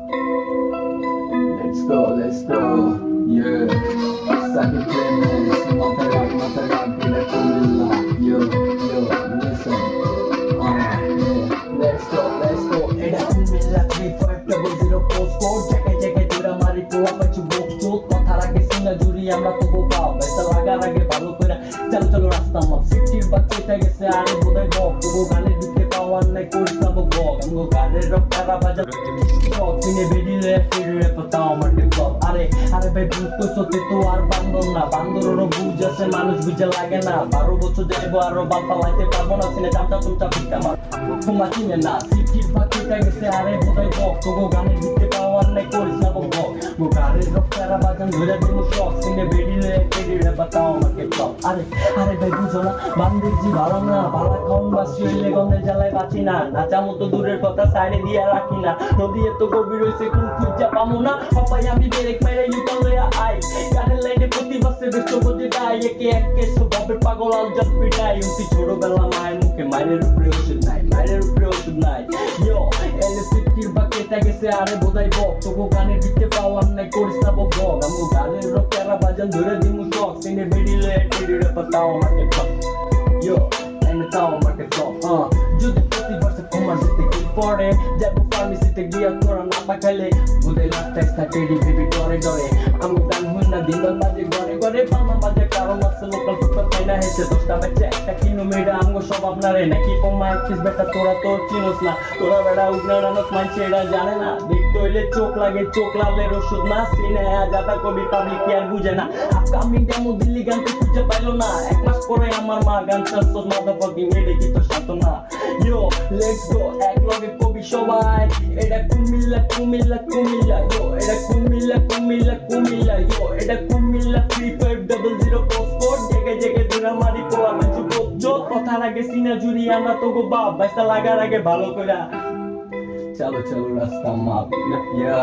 Let's go, yeah. Sakit Clemens, Mataran, Pila Kumila, yo, listen. Yeah. Let's go. Eda Kumila 3500 postcode, jake jura mari poa pachu book chot, কথা রাখে সিনা জুরি আমরা তো বোকা, বেসা লাগার আগে ভালো করে চলো রাস্তা মাপ 50 বাচ্চা থেকে গেছে আরে বোধহয় বক, তবু গানের দিতে পাওয়ার নাই করিস না বক, আমগো গানের রক্তারা বাজা কিনে বেরিয়ে ফিরে পাতাও আমার টিপক আরে ভাই বুঝতো সত্যি তো আর বান্দর না, বান্দরেরও বুঝ আছে মানুষ বুঝে লাগে না, 12 বছর যাইবো আরো বাল পালাইতে পারবো না, সিনে চামচা চুমচা পিঠা আমার ক্ষমা চিনে না 50 বাচ্চা গেছে আরে বোধহয় বক, তবু গানের দিতে পাওয়ার নাই করিস না বক, গানের রক্তারা বাজান ধরে দিন শখ, সিনে বেরিয়ে ফিরে পাতাও আমার টিপক আরে ভাই বুঝো না বান্দির জি ভালো না, বালা খাওন বাসি হইলে গন্ধে জ্বালায় বাঁচি না, নাচা মতো দূরের কথা সাইডে দিয়ে রাখি না, নদী এত গভীর হইছে কোন খুঁজা পামু না, সবাই আমি ব্রেক মেরে ইউটার্ন লইয়া আই, গানের লাইনে প্রতি বছর বেস্ট বজে গাই, একে স্বভাবের পাগল আল জাস্ট পিটাই, উঠি ছোটবেলা মায়ের মুখে মায়ের উপরে ওষুধ নাই, ইয়ো এলে 50 বাকি এটা গেছে আরে বোধাই বক, তবু গানের দিতে পাওয়ার নাই করিস না বক, আমগো গানের রক্তারা বাজান ধরে দিমু শখ, সিনে বেরিলে টিড়ে পাতাও আমাকে টক, ইয়ো এনে তাও আমাকে টক, যদি প্রতি বছর তোমার সাথে কি পড়ে যাবো ফার্মেসিতে গিয়া তোরা না পাঠাইলে বোধাই লাস্টাইস থাকে বেবি ডরে আমগো গান হই না দিন বাজে ঘরে পামা বাজে কারণ আছে লোকাল সুপার পাই না হেসে 10টা বাচ্চা একটা কিনো মেয়েরা আমগো সব আপনারে নাকি কমা একটিস বেটা তোরা তো চিনোস না, তোরা বেড়া উগনারানক মানছে এরা জানে না, দেখতে হইলে চোখ লাগে চোখ লালের ওষুধ না, সিনে যাতা কবি পাবলিক কি আর বুঝে না, আপকামিং ডেমো দিল্লি গান তো খুঁজে পাইলো না, 1 মাস পরে আমার মা গান চাচ্ছ মাদারফাকিং এডে কি তো সাথ না, ইয়ো লেটস গো এক লগে কবি সবাই, এটা কুমিল্লা ইয়ো এটা কুমিল্লা ইয়ো এটা কুমিল্লা 3500 পোস্টকোড জেগে দুরা মারি পোয়া মাঝু বজ্জো, কথা লাগে সিনা জুরি আমরা তো গো বাপ বাইসা লাগার আগে ভালো কইরা চলো রাস্তা মাপ ইয়া